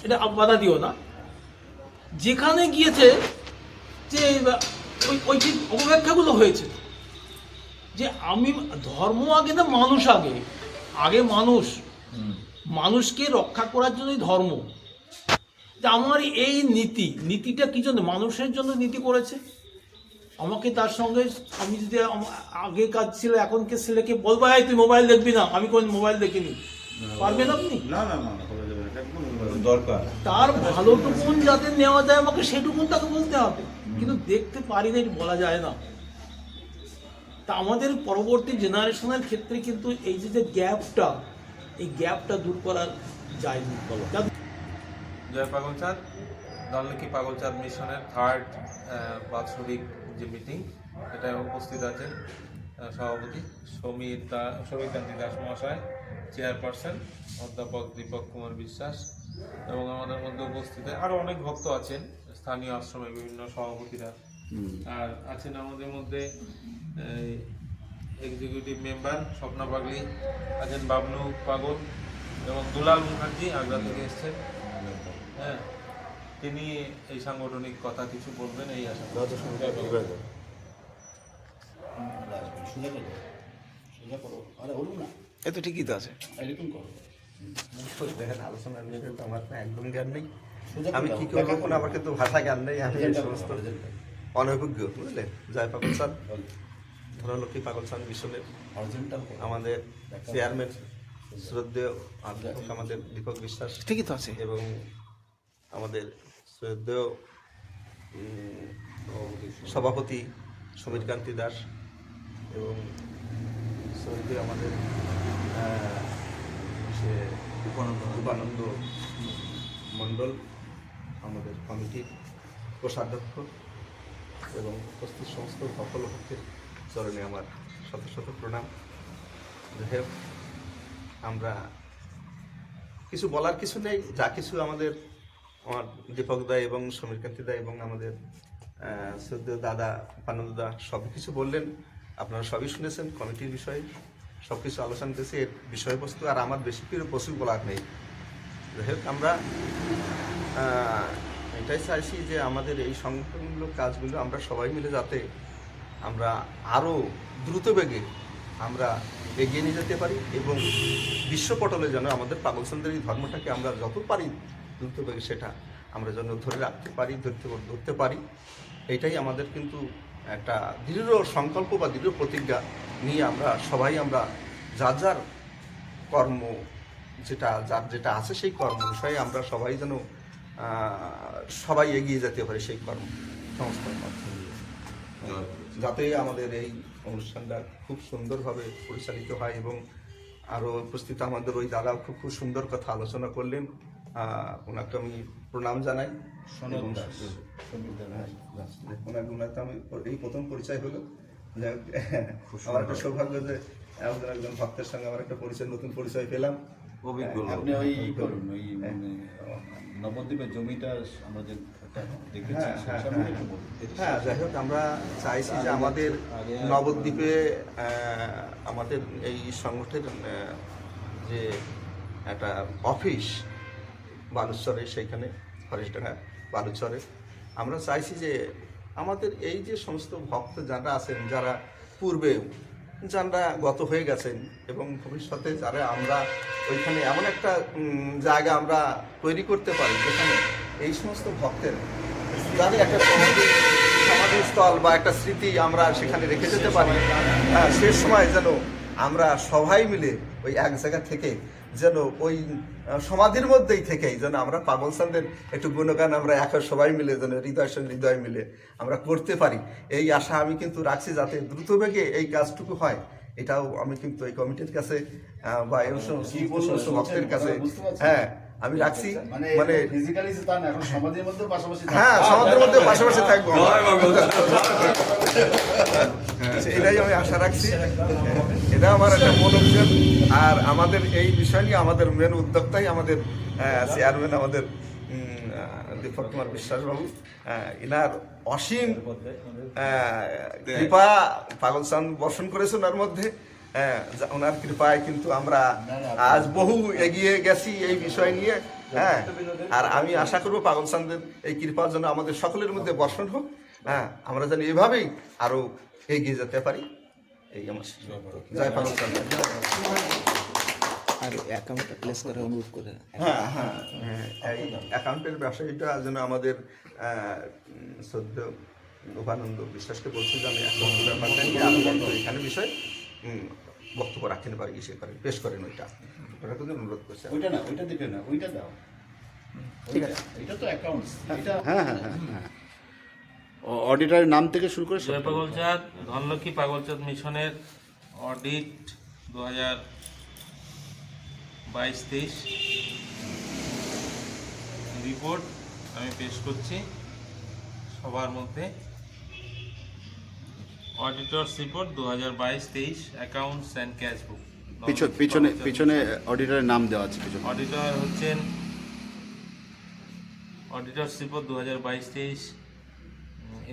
এটা বাধা দিও না, যেখানে গিয়েছে যে ওই যে অপব্যাখ্যাগুলো হয়েছে, যে আমি ধর্ম আগে না মানুষ আগে, মানুষকে রক্ষা করার জন্যই ধর্ম। আমার এই নীতিটা কি জন্য? মানুষের জন্য নীতি করেছে। আমাকে তার সঙ্গে, আমি যদি আগে কাজ ছিল, এখনকে ছেলেকে বলবো তুই মোবাইল দেখবি না, আমি কোন মোবাইল দেখিনি, পারবেন আপনি? না, দরকার তার ভালোটুকুন যাতে নেওয়া যায়, আমাকে সেটুকুন তাকে বলতে হবে, কিন্তু দেখতে পারি না, এটা বলা যায় না। তা আমাদের পরবর্তী জেনারেশনের ক্ষেত্রে কিন্তু এই যে গ্যাপটা দূর করা যায়নি। জয় পাগলচাঁদ। দলনেকি পাগলচাঁদ মিশনের 3rd বাৎসরিক যে মিটিং, এটায় উপস্থিত আছেন সভাপতি সমীরকান্তি দাস মহাশয়, চেয়ারপারসন অধ্যাপক দীপক কুমার বিশ্বাস, এবং আমাদের মধ্যে উপস্থিত আরও অনেক ভক্ত আছেন, স্থানীয় আশ্রমের বিভিন্ন সভাপতিরা, আর আছেন আমাদের মধ্যে এক্সিকিউটিভ মেম্বার স্বপ্না পাগলি, আছেন বাবলু পাগল, এবং দুলাল মুখার্জি আগ্রা থেকে এসছেন। হ্যাঁ, তিনি এই সাংগঠনিক কথা কিছু বলবেন এই আশা। এ তো ঠিকই তো আছে। দেখেন, আলোচনার বিষয়ে তো আমার একদম জ্ঞান নেই, আমি কি করবো কোনো, আমার কিন্তু ভাষা জ্ঞান নেই, আমি এই সমস্ত অনভিজ্ঞ, বুঝলেন। জয় পাগলচাঁদ, ধনলক্ষ্মী পাগলচাঁদ মিশনের আমাদের চেয়ারম্যান শ্রদ্ধেয় অধ্যাপক আমাদের দীপক বিশ্বাস, ঠিকই তো আছে, এবং আমাদের শ্রদ্ধেয় সভাপতি সমীরকান্তি দাস, এবং শ্রদ্ধেয় আমাদের সে উপানন্দ মণ্ডল, আমাদের কমিটির কোষাধ্যক্ষ, এবং উপস্থিত সমস্ত সফল ভক্তের চরণে আমার শত শত প্রণাম। যাই হোক, আমরা কিছু বলার কিছু নেই, যা কিছু আমার দীপক দা এবং সমীরকান্তি দা এবং আমাদের শ্রদ্ধেয় দাদা উপানন্দ দা সব কিছু বললেন, আপনারা সবই শুনেছেন। কমিটির বিষয়ে সব কিছু আলোচনা করেছে, এর বিষয়বস্তু আর আমার বেশি কিছু বলার নেই। যাই হোক, আমরা এটাই চাইছি যে আমাদের এই সংগঠনগুলো কাজগুলো আমরা সবাই মিলে যাতে আমরা আরও দ্রুত বেগে আমরা এগিয়ে নিয়ে যেতে পারি এবং বিশ্বপটলে যেন আমাদের পাগলসন্দের এই ধর্মটাকে আমরা যত পারি দ্রুত বেগে সেটা আমরা যেন ধরে রাখতে পারি, ধরতে পারি। এইটাই আমাদের কিন্তু একটা দৃঢ় সংকল্প বা দৃঢ় প্রতিজ্ঞা নিয়ে আমরা সবাই আমরা যার যার কর্ম যার যেটা আছে সেই কর্ম বিষয়ে আমরা সবাই যেন সবাই এগিয়ে যেতে পারি সেই কর্ম সংস্থার মাধ্যমে, যাতে আমাদের এই অনুষ্ঠানটা খুব সুন্দরভাবে পরিচালিত হয়। এবং আরও উপস্থিত আমাদের ওই দাদাও খুব সুন্দর কথা আলোচনা করলেন, ওনাকে আমি প্রণাম জানাই। ওনাকে আমি এই প্রথম পরিচয় হলো, আমার একটা সৌভাগ্য যে একজন ভক্তের সঙ্গে আমার একটা নতুন পরিচয় পেলাম। আপনি ওই করুন, ওই নবদ্বীপের জমিটা আমরা যে দেখেছি, হ্যাঁ, যাই হোক, আমরা চাইছি যে আমাদের নবদ্বীপে আমাদের এই সংগঠনের যে একটা অফিস বালুচরে, সেইখানে ফরেস্টডাঙ্গা বালুচরে, আমরা চাইছি যে আমাদের এই যে সমস্ত ভক্ত যারা আছেন, যারা পূর্বে যারা গত হয়ে গেছেন এবং ভবিষ্যতে যারা আমরা ওইখানে এমন একটা জায়গা আমরা তৈরি করতে পারি যেখানে এই সমস্ত ভক্তের যাদের একটা সমাধিস্থল বা একটা স্মৃতি আমরা সেখানে রেখে যেতে পারি। শেষ সময় যেন আমরা সবাই মিলে ওই এক জায়গা থেকে যেন ওই সমাধির মধ্যেই থেকেই যেন আমরা পাগলসন্দের একটু গুণগান আমরা সবাই মিলে যেন হৃদয়ের সঙ্গে হৃদয় মিলে আমরা করতে পারি, এই আশা আমি কিন্তু রাখছি, যাতে দ্রুত বেগে এই কাজটুকু হয়। এটাও আমি কিন্তু এই কমিটির কাছে বা এই সমস্ত ভক্তের কাছে হ্যাঁ আমি রাখছি, মানে ফিজিক্যালি তা না, এখন সমাজের মধ্যে পাশাপাশি, হ্যাঁ সমাজের মধ্যে পাশাপাশি থাকবো, এটাই আমি আশা রাখছি। এটা আমার একটা মন অভিযান। আর আমাদের এই বিষয় নিয়ে আমাদের মেন উদ্যোক্তাই আমাদের চেয়ারম্যান, আমাদের দীপক কুমার বিশ্বাসবাবু, ইনার অসীম কৃপা পাগলচাঁদ বর্ষণ করেছেন ওনার মধ্যে। ওনার কৃপায় কিন্তু আমরা আজ বহু এগিয়ে গেছি এই বিষয় নিয়ে। হ্যাঁ, আর আমি আশা করবো পাগলচাঁদের এই কৃপার জন্য আমাদের সকলের মধ্যে বর্ষণ হোক। হ্যাঁ, আমরা যেন এভাবেই আরো এগিয়ে যেতে পারি, এই আমার জয় পাগলচাঁদ। আর অ্যাকাউন্টটা প্লেস করে অনুরোধ করে। হ্যাঁ হ্যাঁ হ্যাঁ, এই অ্যাকাউন্টের ব্যবসায়ীটা যেন আমাদের সদ্য উপানন্দ বিশ্বাসকে বলছি যে আমি অ্যাকাউন্টের ব্যাপারটা নিয়ে এখানে বিষয় বক্তব্য রাখেন বা ইসে করেন, পেশ করেন, ওইটা অনুরোধ করছে। ওইটা না, ওইটা দিকে না, ওইটা দাও, ঠিক আছে, এটা তো অ্যাকাউন্টস, এটা হ্যাঁ হ্যাঁ হ্যাঁ হ্যাঁ, অডিটরের নাম থেকে শুরু করে জয় পাগলচাঁদ ধনলক্ষ্মী পাগলচাঁদ মিশনের অডিট 2022-23 রিপোর্ট আমি পেশ করছি সবার মধ্যে। Auditors report 2022-23 accounts and cash book. পিছনে অডিটরের নাম দেওয়া আছে পিছনে। অডিটর হচ্ছেন auditors report 2022-23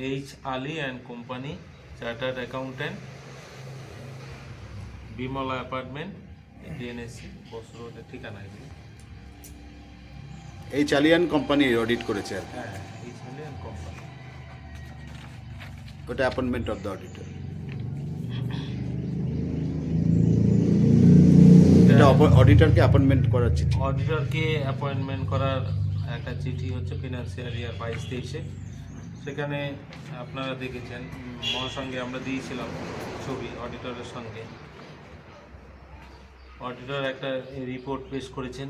H Ali and company, chartered accountant, Bimala apartment, DNSC, Bose রোডের ঠিকানা এগুলো। এই চালিয়ান কোম্পানি অডিট করেছে আর কি। হ্যাঁ, এইচ আলী অ্যান্ড কোম্পানি। ওটা অ্যাপয়েন্টমেন্ট অফ দ্য অডিটর। এটা অডিটরকে অ্যাপয়েন্টমেন্ট করার চিঠি। অডিটরকে অ্যাপয়েন্টমেন্ট করার একটা চিঠি হচ্ছে ফিনান্সিয়াল ইয়ার 22-23-এ। সেখানে আপনারা দেখেছেন মহাসঙ্গে আমরা দিয়েছিলাম ছবি অডিটরের সঙ্গে। অডিটর একটা রিপোর্ট পেশ করেছেন।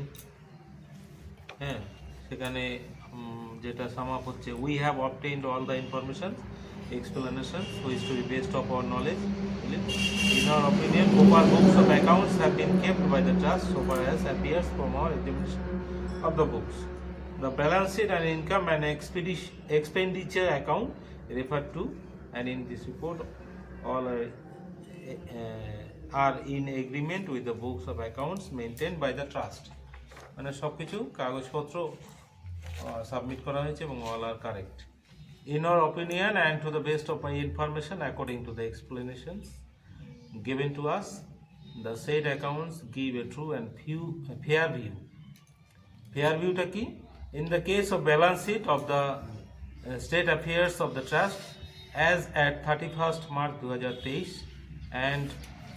হ্যাঁ, সেখানে যেটা সাম আপ হচ্ছে, we have obtained all the information explanation which to be based upon knowledge. In our opinion, proper books of accounts have been kept by the trust so far as appears from our examination of the books. The balance sheet and income and expenditure account referred to, and in this report all are in agreement with the books of accounts maintained by the trust. মানে সব কিছু কাগজপত্র submit করা হয়েছে এবং all are correct. In our opinion and to the best of my information according to the explanations given to us, the said accounts give a true and fair view. Fair view ta ki? In the case of balance sheet of the state affairs of the trust as at 31st March 2023, and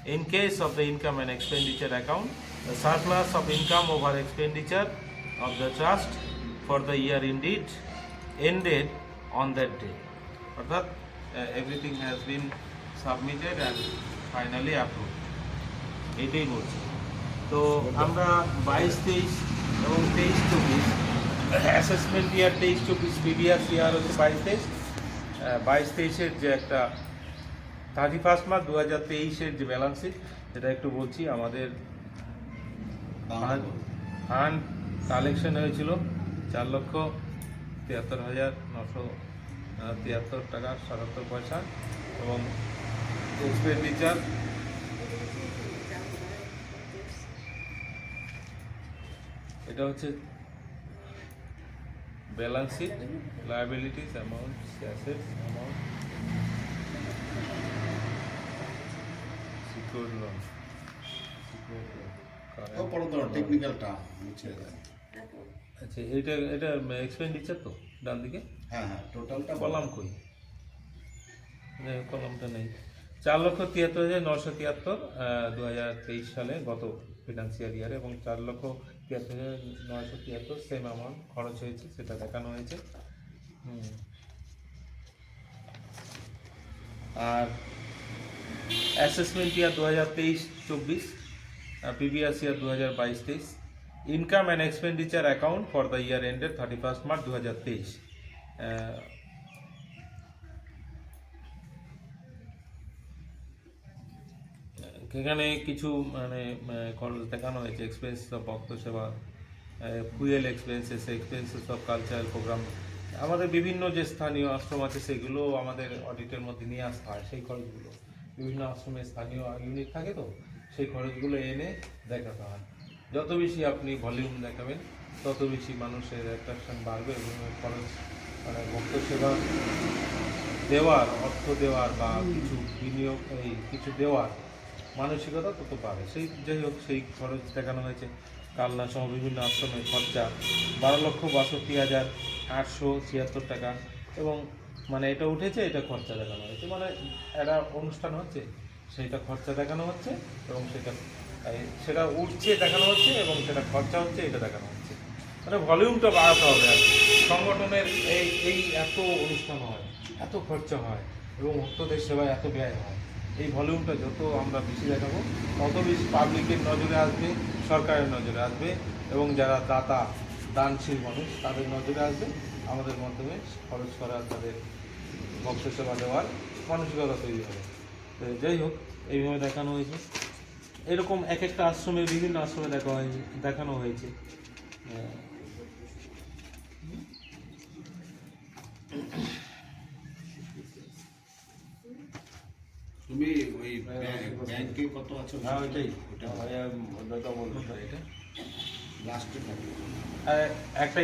in case of the income and expenditure account, the surplus of income over expenditure of the trust for the year ended on that day. অর্থাৎ everything has been submitted and finally approved. এটাই বলছি। তো আমরা 22-23 এবং 23-24 assessment ইয়ার 23-24, previous year হচ্ছে 22-23, 22-23-এর যে একটা 31 March 2023-এর যে ব্যালেন্স শিট সেটা একটু বলছি। আমাদের ফান্ড কালেকশন হয়েছিল 4,73,973 টাকা 77 পয়সা, এবং এক্সপেন্ডিচার এটা হচ্ছে balance sheet, liabilities amount, assets amount, secured loan, টেকনিক্যালটা ছেড়ে দেন। আচ্ছা, এটা এক্সপেন্ডিচার তো ডান দিকে হ্যাঁ হ্যাঁ, টোটালটা কলাম কই, কলামটা নেই। 4,73,973 2023 সালে গত ফিনান্সিয়াল ইয়ারে, এবং 4,73,973 সেম অ্যামাউন্ট খরচ হয়েছে সেটা দেখানো হয়েছে। আর assessment year 2023-24, previous year 2022-23, income and expenditure account for the year ended 31st March 2023। এখানে কিছু মানে খরচ দেখানো হয়েছে, expense of bhakta seva, fuel expenses, expenses of cultural program. আমাদের বিভিন্ন যে স্থানীয় আশ্রম আছে সেগুলো আমাদের অডিটের মধ্যে নিয়ে আসতে হয়। সেই খরচগুলো বিভিন্ন আশ্রমে স্থানীয় ইউনিট থাকে, তো সেই খরচগুলো এনে দেখাতে হয়। যত বেশি আপনি ভলিউম দেখাবেন তত বেশি মানুষের অ্যাট্রাকশন বাড়বে, এবং খরচ মানে ভক্ত সেবা দেওয়ার, অর্থ দেওয়ার বা কিছু বিনিয়োগ, এই কিছু দেওয়ার মানসিকতা তত পারে। সেই যাই হোক, সেই খরচ দেখানো হয়েছে। কালনা সহ বিভিন্ন আশ্রমের খরচা 12,62,876 টাকা, এবং মানে এটা উঠেছে, এটা খরচা দেখানো হয়েছে। মানে একটা অনুষ্ঠান হচ্ছে, সেইটা খরচা দেখানো হচ্ছে, এবং সেটা উঠছে দেখানো হচ্ছে, এবং সেটা খরচা হচ্ছে এটা দেখানো হচ্ছে। মানে ভলিউমটা বাড়াতে হবে আর কি। সংগঠনের এই এত অনুষ্ঠান হয়, এত খরচা হয়, এবং ভক্তদের সেবায় এত ব্যয় হয়, এই ভলিউমটা যত আমরা বেশি দেখাবো তত বেশি পাবলিকের নজরে আসবে, সরকারের নজরে আসবে, এবং যারা দাতা দানশীল মানুষ তাদের নজরে আসবে। আমাদের মাধ্যমে খরচ করা, তাদের ভক্ত সেবা দেওয়ার মানসিকতা তৈরি হবে। তো যাই হোক, এইভাবে দেখানো হয়েছে। এরকম এক একটা আশ্রমে, বিভিন্ন আশ্রমে দেখানো হয়েছে। তুমি ওই ব্যাংকে কত আছো? হ্যাঁ, ওইটা বলবো এটা লাস্টে একটা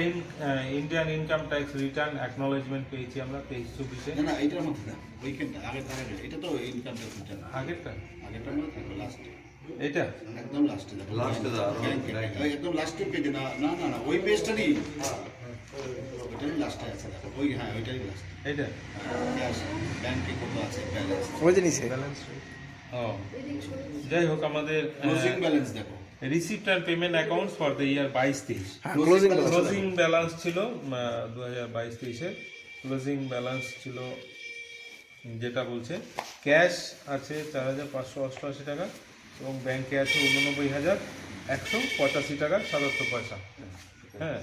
Indian income tax return acknowledgement পেয়েছি আমরা 23-24-এ। না এটার মধ্যে না, ওইখানটা আগে এটা তো ইনকাম ট্যাক্স রিটার্ন। আগেরটা মধ্যে থাকবে লাস্টে, এটা একদম লাস্টে দেখো, একদম লাস্টে পেজে। না না না না, ওই পেজটারই, ওইটারই লাস্টে আছে দেখো। ওই হ্যাঁ, ওইটারই লাস্টে। এটা ব্যাংকে কত আছে ব্যালেন্স, ওই জিনিসে ও যাই হোক, আমাদের ক্লোজিং ব্যালেন্স দেখো। Receipt and payment accounts for the year 22-23। Closing balance ছিল 2022-23-এর ক্লোজিং ব্যালেন্স ছিল, যেটা বলছে ক্যাশ আছে 4,588 টাকা, এবং ব্যাংকে আছে 89,185 টাকা 77 পয়সা। হ্যাঁ,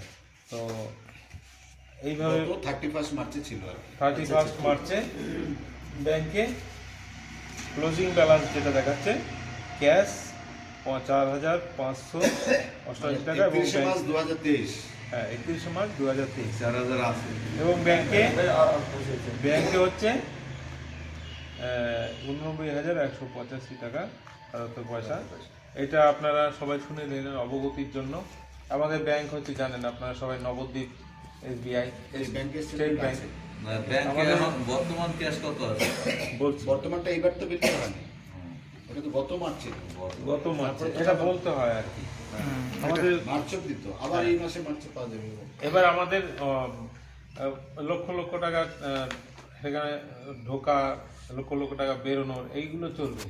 তো এইভাবে 31 মার্চে ছিল আর কি। 31 মার্চে ব্যাংকে ক্লোজিং ব্যালেন্স যেটা দেখাচ্ছে, ক্যাশ 4,588 টাকা, এবং 31 মার্চ 2023। হ্যাঁ, 31 মার্চ 2023, 4,000 আছে। এবং ব্যাংকে হচ্ছে 89,185 টাকা 77 পয়সা। এটা আপনারা সবাই শুনে নিলেন অবগতির জন্য। আমাদের ব্যাংক হচ্ছে, জানেন আপনারা সবাই, নবদ্বীপ SBI, এই ব্যাংকে স্টেট ব্যাংক। ব্যাংকে এখন বর্তমান ক্যাশ কত আছে? বলছি বর্তমানটা এইবার তো বিক্রি হয়নি, ওটা তো গত মার্চে, গত মাসে, এটা বলতে হয় আর কি। আমাদের মার্চে দিত, আবার এই মাসে মার্চে পাওয়া যাবে। এবার আমাদের লক্ষ লক্ষ টাকা সেখানে ঢোকা, লক্ষ লক্ষ টাকা বেরোনোর এইগুলো চলবে,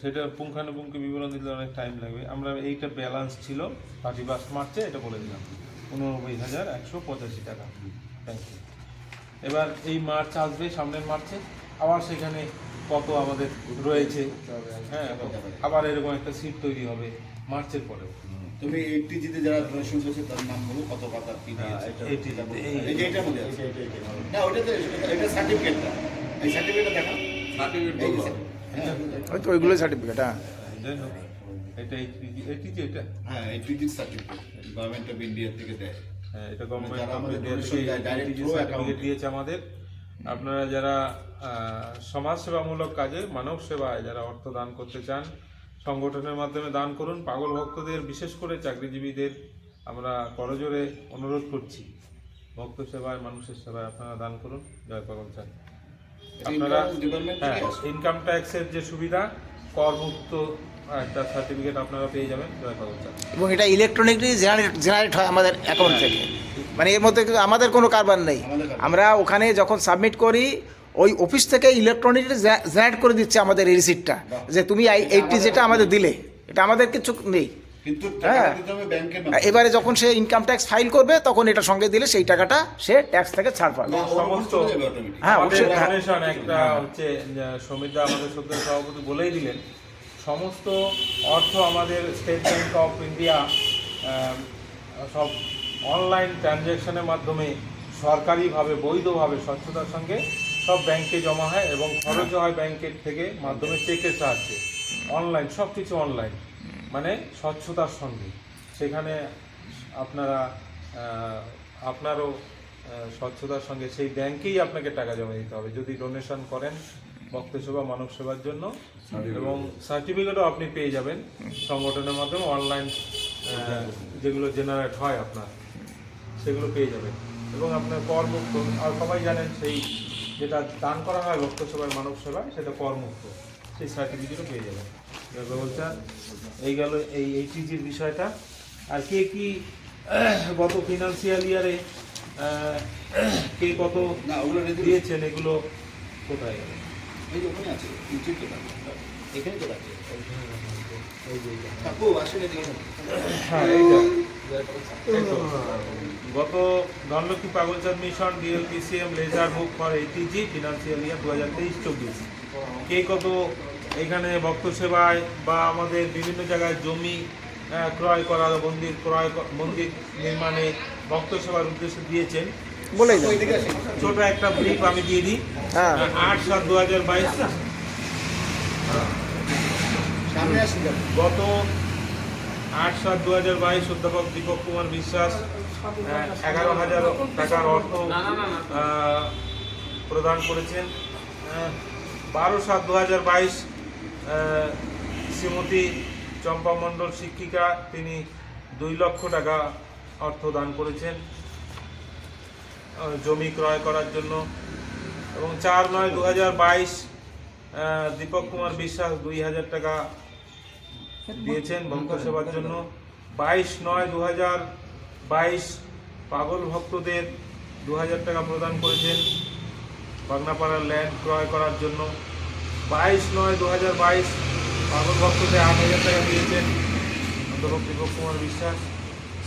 সেটা পুঙ্খানুপুঙ্খ বিবরণ দিতে অনেক টাইম লাগবে। আমরা এইটা ব্যালেন্স ছিল 31 মার্চে, এটা বলে দিলাম 89,185 টাকা। Thank you. এবার এই মার্চ আসবে, সামনের মার্চে আবার সেখানে কত আমাদের রয়েছে, হ্যাঁ, আবার এরকম একটা সিট তৈরি হবে মার্চের পরেও। তুমি এইটিজিতে যারা ডোনেশন করেছে তার নাম বলো, কত টাকা কি দিয়েছে? এই যে এটা বলে আছে না, ওটাতে এটা সার্টিফিকেটটা, এই সার্টিফিকেটটা দেখো, হয়তো ওইগুলোই সার্টিফিকেট। হ্যাঁ, যাই হোক, এটা এইটিজি, এটা হ্যাঁ এইটিজি সার্টিফিকেট গভর্নমেন্ট অফ ইন্ডিয়া থেকে দেয়। হ্যাঁ, এটা যারা গভর্নমেন্ট আমাদের donation দেয়, direct through সার্টিফিকেট account। দিয়েছে আমাদের। আপনারা যারা সমাজসেবামূলক কাজে, মানব সেবায় যারা অর্থ দান করতে চান, সংগঠনের মাধ্যমে দান করুন। পাগল ভক্তদের, বিশেষ করে চাকরিজীবীদের আমরা করজোরে অনুরোধ করছি, ভক্ত সেবায়, মানুষের সেবায় আপনারা দান করুন। জয় পাগল চাঁদ। আপনারা হ্যাঁ, ইনকাম ট্যাক্সের যে সুবিধা, করমুক্ত একটা সার্টিফিকেট আপনারা পেয়ে যাবেন। জয় পাগল চাঁদ। এবং এটা ইলেকট্রনিকলি জেনারেট হয় আমাদের অ্যাকাউন্ট থেকে, মানে এর মধ্যে কিন্তু আমাদের কোনো কারবার নেই। আমরা ওখানে যখন সাবমিট করি, ওই অফিস থেকে ইলেকট্রনিকলি জেনারেট করে দিচ্ছে আমাদের এই রিসিপ্টটা, যে তুমি এইটি যেটা আমাদের দিলে, এটা আমাদের কিছু নেই। কিন্তু হ্যাঁ, টাকা দিতে হবে ব্যাংকের মাধ্যমে। এবারে যখন সে ইনকাম ট্যাক্স ফাইল করবে, তখন এটা সঙ্গে দিলে সেই টাকাটা সে ট্যাক্স থেকে ছাড় পাবে। সমস্ত হ্যাঁ, আমাদের অবশ্যই। হ্যাঁ। ডোনেশন একটা হচ্ছে, সমিতি আমাদের শ্রদ্ধেয় সভাপতি বলেই দিলেন, সমস্ত অর্থ আমাদের স্টেট ব্যাংক অফ ইন্ডিয়া সব অনলাইন ট্রানজ্যাকশনের মাধ্যমে সরকারিভাবে, বৈধভাবে, স্বচ্ছতার সঙ্গে সব ব্যাংকে জমা হয় এবং খরচ হয় ব্যাংকের থেকে মাধ্যমে চেকের সাহায্যে। অনলাইন, সব কিছু অনলাইন, মানে স্বচ্ছতার সঙ্গে। সেখানে আপনারা আপনারও স্বচ্ছতার সঙ্গে সেই ব্যাংকেই আপনাকে টাকা জমা দিতে হবে যদি ডোনেশন করেন ভক্ত সেবা, মানব সেবার জন্য। এবং সার্টিফিকেটও আপনি পেয়ে যাবেন সংগঠনের মাধ্যমে, অনলাইন যেগুলো জেনারেট হয় আপনার, সেগুলো পেয়ে যাবেন। এবং আপনার করমুক্ত, আর সবাই জানেন সেই যেটা দান করা হয় ভক্ত সেবায়, মানব সেবায়, সেটা করমুক্ত, সেই সার্টিফিকেটও পেয়ে যাবেন। বলছেন এই গেল এই এইটিজির বিষয়টা। আর কে কি গত ফিনান্সিয়াল ইয়ারে কে কত না, ওগুলো দিয়েছেন, এগুলো কোথায় গেল? এই যে ওখানে আছে, ইউটিউব তো আছে, এখানে তো আছে। আপু আসলে দেখুন, হ্যাঁ, এইটা এই তো। গত Dhanalakshmi Paglachand mission DLPCM ledger book for এইটিজি ফিনান্সিয়াল ইয়ার 2023-24 কে কত এখানে ভক্ত সেবায় বা আমাদের বিভিন্ন জায়গায় জমি ক্রয় করা, মন্দির নির্মাণে ভক্ত সেবার উদ্দেশ্যে দিয়েছেন বলেই দাও। ছোট একটা ব্রিফ আমি দিয়ে দিই। হ্যাঁ। 8/7/2022 সামনে আসি গত 8/7/2022 অধ্যাপক দীপক কুমার বিশ্বাস 11,000 টাকার অর্থ প্রদান করেছেন। 12/7/2022 শ্রীমতী চম্পা মণ্ডল শিক্ষিকা, তিনি 2 লক্ষ টাকা অর্থ দান করেছেন জমি ক্রয় করার জন্য। এবং 4/9/2022 দীপক কুমার বিশ্বাস 2,000 টাকা দিয়েছেন ভক্ত সেবার জন্য। 22/9/2022 পাগল ভক্তদের 2,000 টাকা প্রদান করেছেন বাগনাপাড়ার ল্যান্ড ক্রয় করার জন্য। 22/9/2022 পাগল ভক্তদের 8,000 টাকা দিয়েছেন অধ্যাপক দীপক কুমার বিশ্বাস।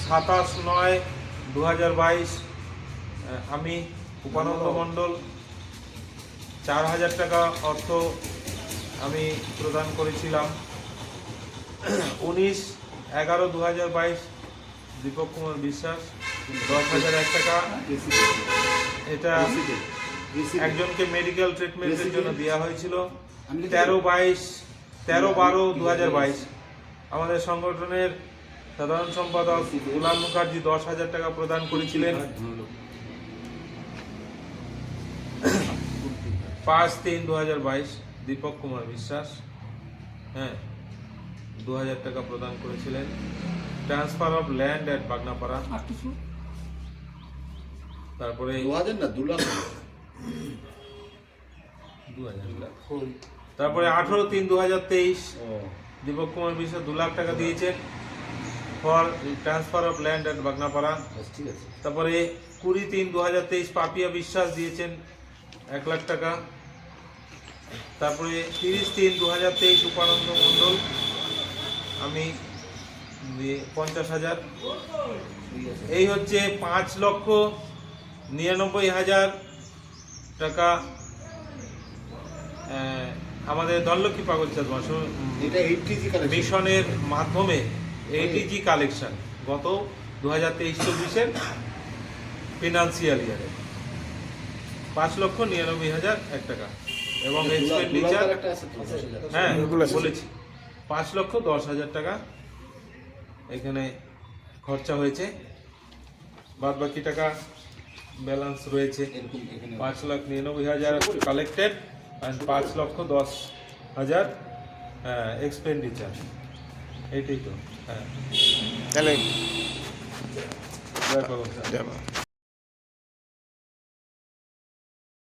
27/9/2022 আমি উপানন্দ মণ্ডল 4,000 টাকা অর্থ আমি প্রদান করেছিলাম। 19/11/2022 দীপক কুমার বিশ্বাস 10,001 টাকা, এটা একজনকে মেডিকেল ট্রিটমেন্টের জন্য দেওয়া হয়েছিল। 13/12/2022 আমাদের সংগঠনের সাধারণ সম্পাদক গুলাম মুখার্জি 10,000 টাকা প্রদান করেছিলেন। 5/3/2022 দীপক কুমার বিশ্বাস 2,000 টাকা প্রদান করেছিলেন। ট্রান্সফার অফ ল্যান্ড এট বাগনাপাড়া, তারপরে 2,000 না 2 লাখ, 2,000, তারপরে 18/3/2023 দীপক কুমার বিশ্বাস 2 লাখ টাকা দিয়েছেন ফর ট্রান্সফার অফ ল্যান্ড এট বাগনাপাড়া। ঠিক আছে। তারপরে 20/3/2023 পাপিয়া বিশ্বাস দিয়েছেন 1,00,000 টাকা। তারপরে 30/3/2023 উপানন্দ মণ্ডল, আমি 50,000। এই হচ্ছে 5,99,000 টাকা আমাদের ধনলক্ষ্মী পাগলচাঁদ এটা 80G কালেকশন। মিশনের মাধ্যমে ATG কালেকশন গত 2023-24 ফিনান্সিয়াল ইয়ারে 5,99,001 টাকা। এবং এক্সপেন্ডিচার হ্যাঁ বলেছি 5,10,000 টাকা এখানে খরচা হয়েছে। বাদ বাকি টাকা ব্যালেন্স রয়েছে 5,99,000 কালেক্টেড অ্যান্ড 5,10,000 এক্সপেন্ডিচার। এইটাই তো। হ্যাঁ তাহলে জয় পাগল স্যার।